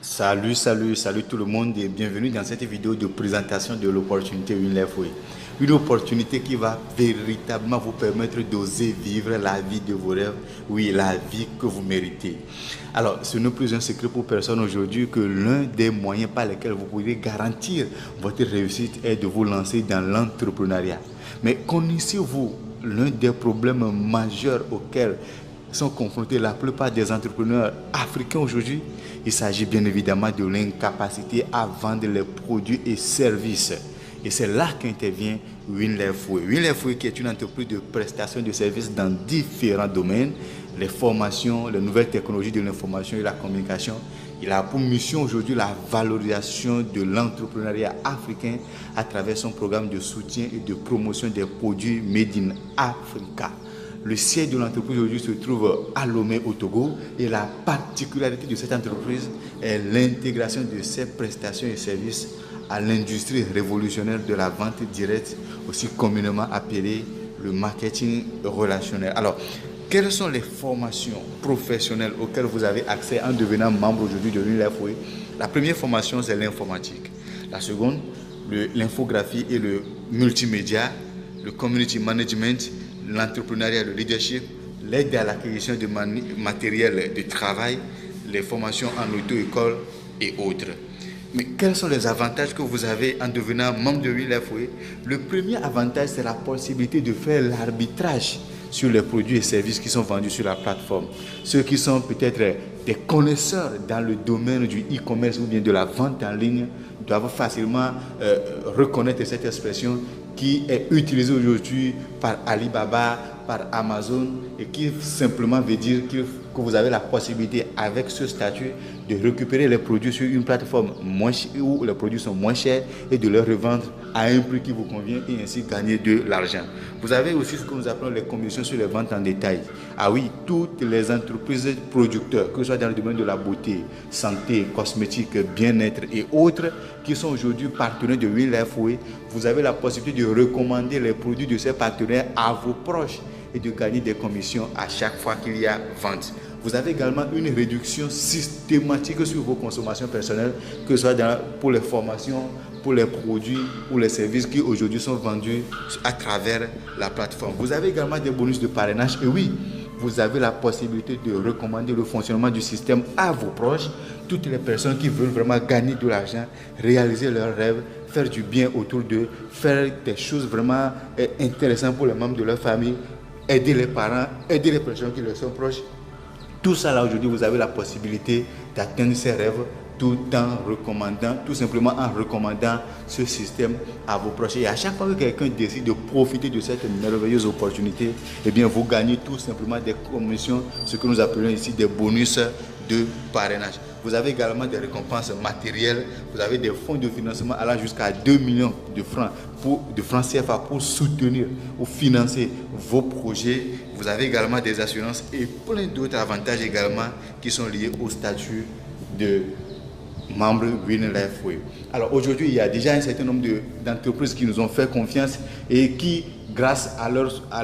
Salut tout le monde et bienvenue dans cette vidéo de présentation de l'opportunité WinLifeWay. Une opportunité qui va véritablement vous permettre d'oser vivre la vie de vos rêves, oui, la vie que vous méritez. Alors, ce n'est plus un secret pour personne aujourd'hui que l'un des moyens par lesquels vous pourrez garantir votre réussite est de vous lancer dans l'entrepreneuriat. Mais connaissez-vous l'un des problèmes majeurs auxquels sont confrontés la plupart des entrepreneurs africains aujourd'hui? Il s'agit bien évidemment de l'incapacité à vendre les produits et services. Et c'est là qu'intervient WinLifeWay. WinLifeWay qui est une entreprise de prestation de services dans différents domaines, les formations, les nouvelles technologies de l'information et la communication. Il a pour mission aujourd'hui la valorisation de l'entrepreneuriat africain à travers son programme de soutien et de promotion des produits Made in Africa. Le siège de l'entreprise aujourd'hui se trouve à Lomé au Togo et la particularité de cette entreprise est l'intégration de ses prestations et services à l'industrie révolutionnaire de la vente directe, aussi communément appelée le marketing relationnel. Alors, quelles sont les formations professionnelles auxquelles vous avez accès en devenant membre aujourd'hui de WinLifeWay? La première formation, c'est l'informatique. La seconde, l'infographie et le multimédia, le community management, l'entrepreneuriat, le leadership, l'aide à l'acquisition de matériel de travail, les formations en auto-école et autres. Mais quels sont les avantages que vous avez en devenant membre de WinLifeWay? Le premier avantage, c'est la possibilité de faire l'arbitrage sur les produits et services qui sont vendus sur la plateforme. Ceux qui sont peut-être des connaisseurs dans le domaine du e-commerce ou bien de la vente en ligne doivent facilement reconnaître cette expression qui est utilisée aujourd'hui par Alibaba, par Amazon et qui simplement veut dire que vous avez la possibilité avec ce statut de récupérer les produits sur une plateforme où les produits sont moins chers et de les revendre à un prix qui vous convient et ainsi gagner de l'argent. Vous avez aussi ce que nous appelons les commissions sur les ventes en détail. Ah oui, toutes les entreprises producteurs, que ce soit dans le domaine de la beauté, santé, cosmétique, bien-être et autres, qui sont aujourd'hui partenaires de WinLifeWay, vous avez la possibilité de recommander les produits de ces partenaires à vos proches et de gagner des commissions à chaque fois qu'il y a vente. Vous avez également une réduction systématique sur vos consommations personnelles, que ce soit pour les formations, pour les produits ou les services qui aujourd'hui sont vendus à travers la plateforme. Vous avez également des bonus de parrainage et oui, vous avez la possibilité de recommander le fonctionnement du système à vos proches, toutes les personnes qui veulent vraiment gagner de l'argent, réaliser leurs rêves, faire du bien autour d'eux, faire des choses vraiment intéressantes pour les membres de leur famille, aider les parents, aider les personnes qui leur sont proches. Tout ça là aujourd'hui, vous avez la possibilité d'atteindre ces rêves tout simplement en recommandant ce système à vos proches. Et à chaque fois que quelqu'un décide de profiter de cette merveilleuse opportunité, eh bien vous gagnez tout simplement des commissions, ce que nous appelons ici des bonus de parrainage. Vous avez également des récompenses matérielles, vous avez des fonds de financement allant jusqu'à 2 millions de francs CFA pour soutenir ou financer vos projets. Vous avez également des assurances et plein d'autres avantages également qui sont liés au statut de membre WinLifeWay. Alors aujourd'hui, il y a déjà un certain nombre d'entreprises qui nous ont fait confiance et qui, grâce à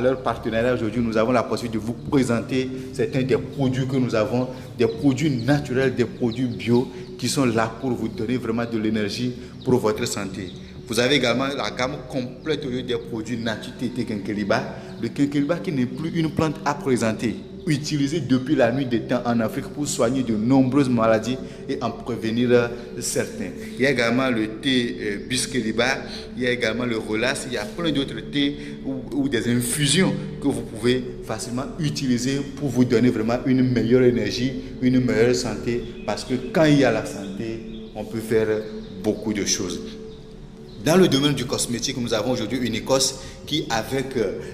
leur partenariat aujourd'hui, nous avons la possibilité de vous présenter certains des produits que nous avons, des produits naturels, des produits bio qui sont là pour vous donner vraiment de l'énergie pour votre santé. Vous avez également la gamme complète des produits Nature-Tété Kenkeliba. Le Kenkeliba qui n'est plus une plante à présenter, utilisé depuis la nuit des temps en Afrique pour soigner de nombreuses maladies et en prévenir certains. Il y a également le thé Biskeliba, il y a également le Relax, il y a plein d'autres thés ou des infusions que vous pouvez facilement utiliser pour vous donner vraiment une meilleure énergie, une meilleure santé, parce que quand il y a la santé, on peut faire beaucoup de choses. Dans le domaine du cosmétique, nous avons aujourd'hui une Écosse qui, avec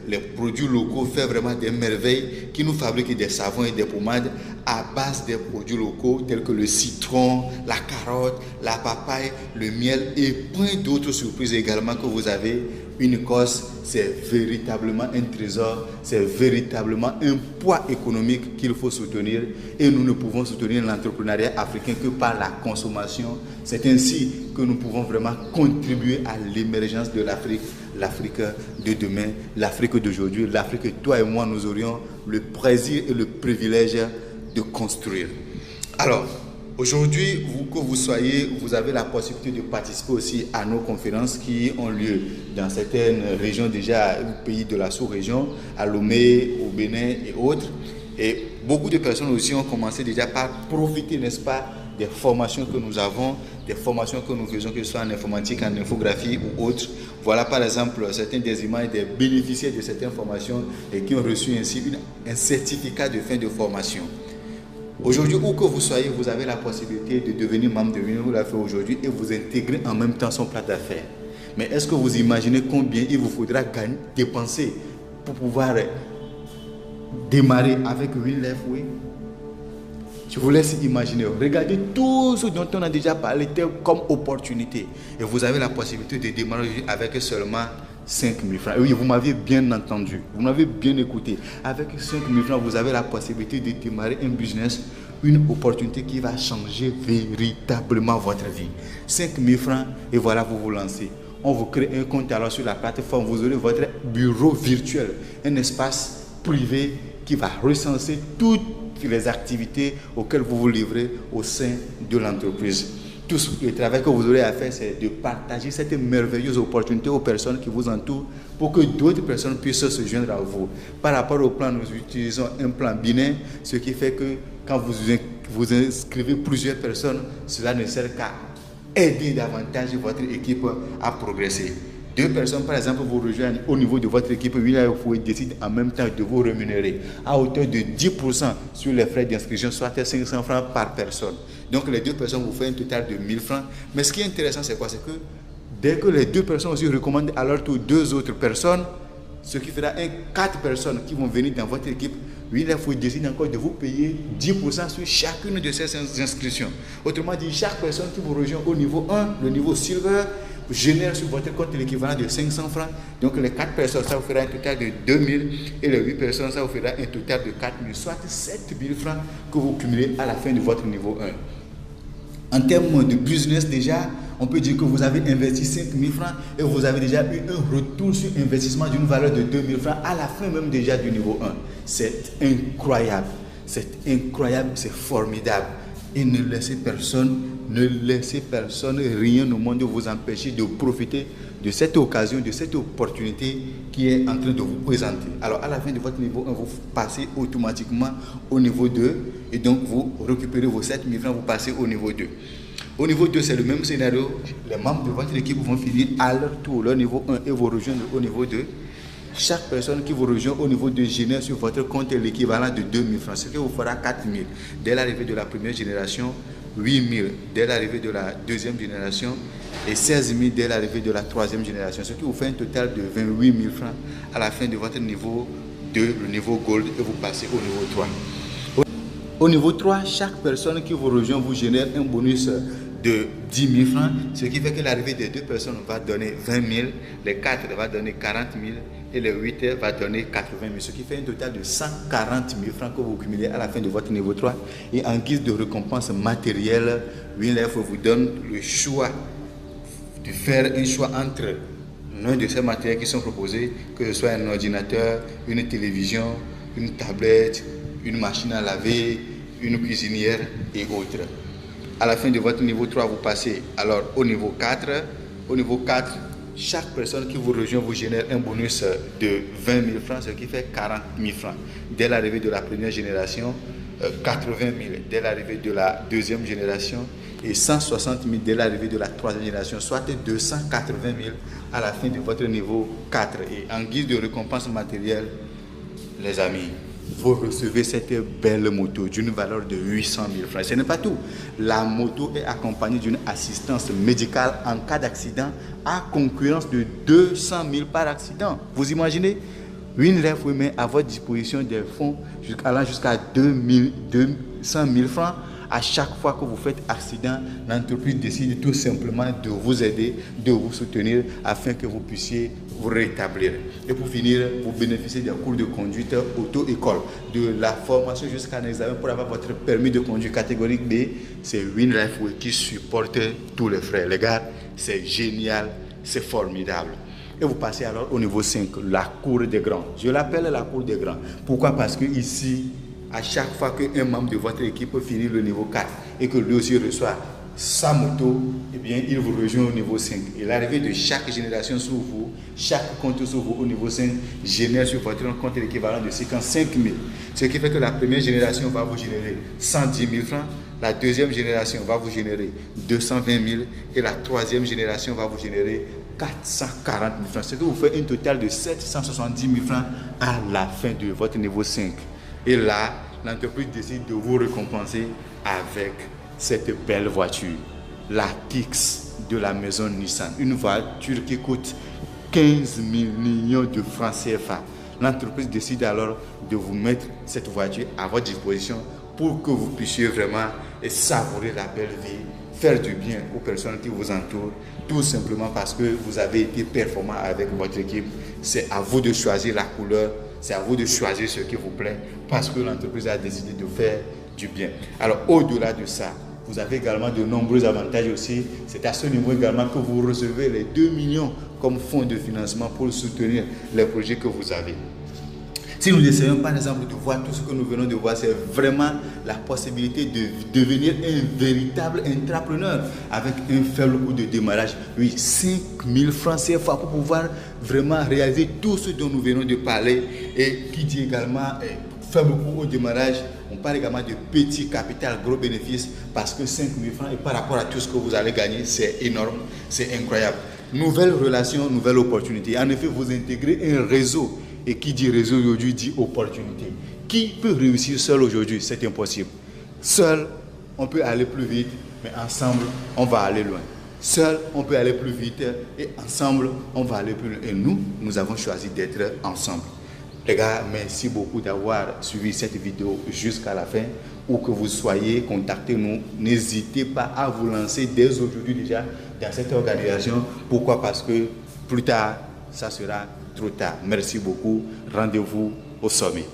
les produits locaux, fait vraiment des merveilles, qui nous fabrique des savons et des pommades à base des produits locaux tels que le citron, la carotte, la papaye, le miel et plein d'autres surprises également que vous avez. Une Écosse, c'est véritablement un trésor, c'est véritablement un poids économique qu'il faut soutenir et nous ne pouvons soutenir l'entrepreneuriat africain que par la consommation. C'est ainsi que nous pouvons vraiment contribuer à l'émergence de l'Afrique, l'Afrique de demain, l'Afrique d'aujourd'hui, l'Afrique que toi et moi nous aurions le plaisir et le privilège de construire. Alors, Aujourd'hui, que vous soyez, vous avez la possibilité de participer aussi à nos conférences qui ont lieu dans certaines régions déjà, au pays de la sous-région, à Lomé, au Bénin et autres. Et beaucoup de personnes aussi ont commencé déjà par profiter, n'est-ce pas, des formations que nous avons, des formations que nous faisons, que ce soit en informatique, en infographie ou autres. Voilà par exemple certains des images des bénéficiaires de cette information et qui ont reçu ainsi un certificat de fin de formation. Aujourd'hui, où que vous soyez, vous avez la possibilité de devenir membre de Winner, vous l'avez fait aujourd'hui, et vous intégrer en même temps son plat d'affaires. Mais est-ce que vous imaginez combien il vous faudra dépenser pour pouvoir démarrer avec WinLifeWay? Je vous laisse imaginer. Regardez tout ce dont on a déjà parlé comme opportunité. Et vous avez la possibilité de démarrer avec seulement 5 000 francs. Et oui, vous m'avez bien entendu. Vous m'avez bien écouté. Avec 5 000 francs, vous avez la possibilité de démarrer un business, une opportunité qui va changer véritablement votre vie. 5 000 francs et voilà, vous vous lancez. On vous crée un compte alors sur la plateforme. Vous aurez votre bureau virtuel. Un espace privé qui va recenser toutes les activités auxquelles vous vous livrez au sein de l'entreprise. Tout le travail que vous aurez à faire, c'est de partager cette merveilleuse opportunité aux personnes qui vous entourent pour que d'autres personnes puissent se joindre à vous. Par rapport au plan, nous utilisons un plan binaire, ce qui fait que quand vous inscrivez plusieurs personnes, cela ne sert qu'à aider davantage votre équipe à progresser. 2 personnes, par exemple, vous rejoignent au niveau de votre équipe, vous décidez en même temps de vous rémunérer à hauteur de 10% sur les frais d'inscription, soit 500 francs par personne. Donc, les 2 personnes vous font un total de 1000 francs. Mais ce qui est intéressant, c'est quoi? C'est que dès que les 2 personnes aussi recommandent à leur tour 2 autres personnes, ce qui fera 4 personnes qui vont venir dans votre équipe, WinLifeWay décide encore de vous payer 10% sur chacune de ces inscriptions. Autrement dit, chaque personne qui vous rejoint au niveau 1, le niveau Silver, génère sur votre compte l'équivalent de 500 francs. Donc les 4 personnes, ça vous fera un total de 2000 et les 8 personnes, ça vous fera un total de 4000, soit 7000 francs que vous cumulez à la fin de votre niveau 1. En termes de business déjà, on peut dire que vous avez investi 5000 francs et vous avez déjà eu un retour sur investissement d'une valeur de 2000 francs à la fin même déjà du niveau 1. C'est incroyable, c'est formidable. Et ne laissez personne rien au monde vous empêcher de profiter de cette occasion, de cette opportunité qui est en train de vous présenter. Alors à la fin de votre niveau 1, vous passez automatiquement au niveau 2 et donc vous récupérez vos 7000 francs, vous passez au niveau 2. Au niveau 2, c'est le même scénario. Les membres de votre équipe vont finir à leur tour leur niveau 1 et vous rejoindre au niveau 2. Chaque personne qui vous rejoint au niveau de génère sur votre compte est l'équivalent de 2000 francs, ce qui vous fera 4000 dès l'arrivée de la première génération, 8000 dès l'arrivée de la deuxième génération et 16 000 dès l'arrivée de la troisième génération, ce qui vous fait un total de 28 000 francs à la fin de votre niveau 2, le niveau Gold, et vous passez au niveau 3. Au niveau 3, chaque personne qui vous rejoint vous génère un bonus de 10 000 francs, ce qui fait que l'arrivée des 2 personnes va donner 20 000, les 4 va donner 40 000 et les 8 va donner 80 000, ce qui fait un total de 140 000 francs que vous cumulez à la fin de votre niveau 3. Et en guise de récompense matérielle, WinLifeWay vous donne le choix de faire un choix entre l'un de ces matériels qui sont proposés, que ce soit un ordinateur, une télévision, une tablette, une machine à laver, une cuisinière et autres. À la fin de votre niveau 3, vous passez alors au niveau 4. Au niveau 4, chaque personne qui vous rejoint vous génère un bonus de 20 000 francs, ce qui fait 40 000 francs. Dès l'arrivée de la première génération, 80 000 dès l'arrivée de la deuxième génération et 160 000 dès l'arrivée de la troisième génération, soit 280 000 à la fin de votre niveau 4. Et en guise de récompense matérielle, les amis, vous recevez cette belle moto d'une valeur de 800 000 francs. Ce n'est pas tout. La moto est accompagnée d'une assistance médicale en cas d'accident à concurrence de 200 000 par accident. Vous imaginez? WinLifeWay met à votre disposition des fonds allant jusqu'à 200 000 francs. À chaque fois que vous faites accident, l'entreprise décide tout simplement de vous aider, de vous soutenir afin que vous puissiez vous rétablir. Et pour finir, vous bénéficiez des cours de conduite auto-école, de la formation jusqu'à un examen pour avoir votre permis de conduire catégorie B. C'est WinLifeWay qui supporte tous les frais. Les gars, c'est génial, c'est formidable. Et vous passez alors au niveau 5, la cour des grands. Je l'appelle la cour des grands. Pourquoi? Parce que ici, À chaque fois qu'un membre de votre équipe finit le niveau 4 et que lui aussi reçoit sa moto, eh bien, il vous rejoint au niveau 5. Et l'arrivée de chaque génération sur vous, chaque compte sur vous au niveau 5 génère sur votre compte l'équivalent de 55 000. Ce qui fait que la première génération va vous générer 110 000 francs, la deuxième génération va vous générer 220 000 et la troisième génération va vous générer 440 000 francs. Ce qui vous fait un total de 770 000 francs à la fin de votre niveau 5. Et là, l'entreprise décide de vous récompenser avec cette belle voiture, la Kicks de la maison Nissan. Une voiture qui coûte 15 millions de francs CFA. L'entreprise décide alors de vous mettre cette voiture à votre disposition pour que vous puissiez vraiment savourer la belle vie, faire du bien aux personnes qui vous entourent, tout simplement parce que vous avez été performant avec votre équipe. C'est à vous de choisir la couleur, c'est à vous de choisir ce qui vous plaît, parce que l'entreprise a décidé de faire du bien. Alors, au-delà de ça, vous avez également de nombreux avantages aussi. C'est à ce niveau également que vous recevez les 2 millions comme fonds de financement pour soutenir les projets que vous avez. Si nous essayons par exemple de voir tout ce que nous venons de voir, c'est vraiment la possibilité de devenir un véritable entrepreneur avec un faible coût de démarrage. Oui, 5 000 francs CFA pour pouvoir vraiment réaliser tout ce dont nous venons de parler. Et qui dit également faible coût au démarrage, on parle également de petit capital, gros bénéfice, parce que 5 000 francs et par rapport à tout ce que vous allez gagner, c'est énorme, c'est incroyable. Nouvelle relation, nouvelle opportunité. En effet, vous intégrez un réseau. Et qui dit réseau aujourd'hui dit opportunité. Qui peut réussir seul aujourd'hui? C'est impossible. Seul, on peut aller plus vite, mais ensemble, on va aller loin. Seul, on peut aller plus vite et ensemble, on va aller plus loin. Et nous avons choisi d'être ensemble. Les gars, merci beaucoup d'avoir suivi cette vidéo jusqu'à la fin. Où que vous soyez, contactez-nous. N'hésitez pas à vous lancer dès aujourd'hui déjà dans cette organisation. Pourquoi? Parce que plus tard, ça sera trop tard. Merci beaucoup. Rendez-vous au sommet.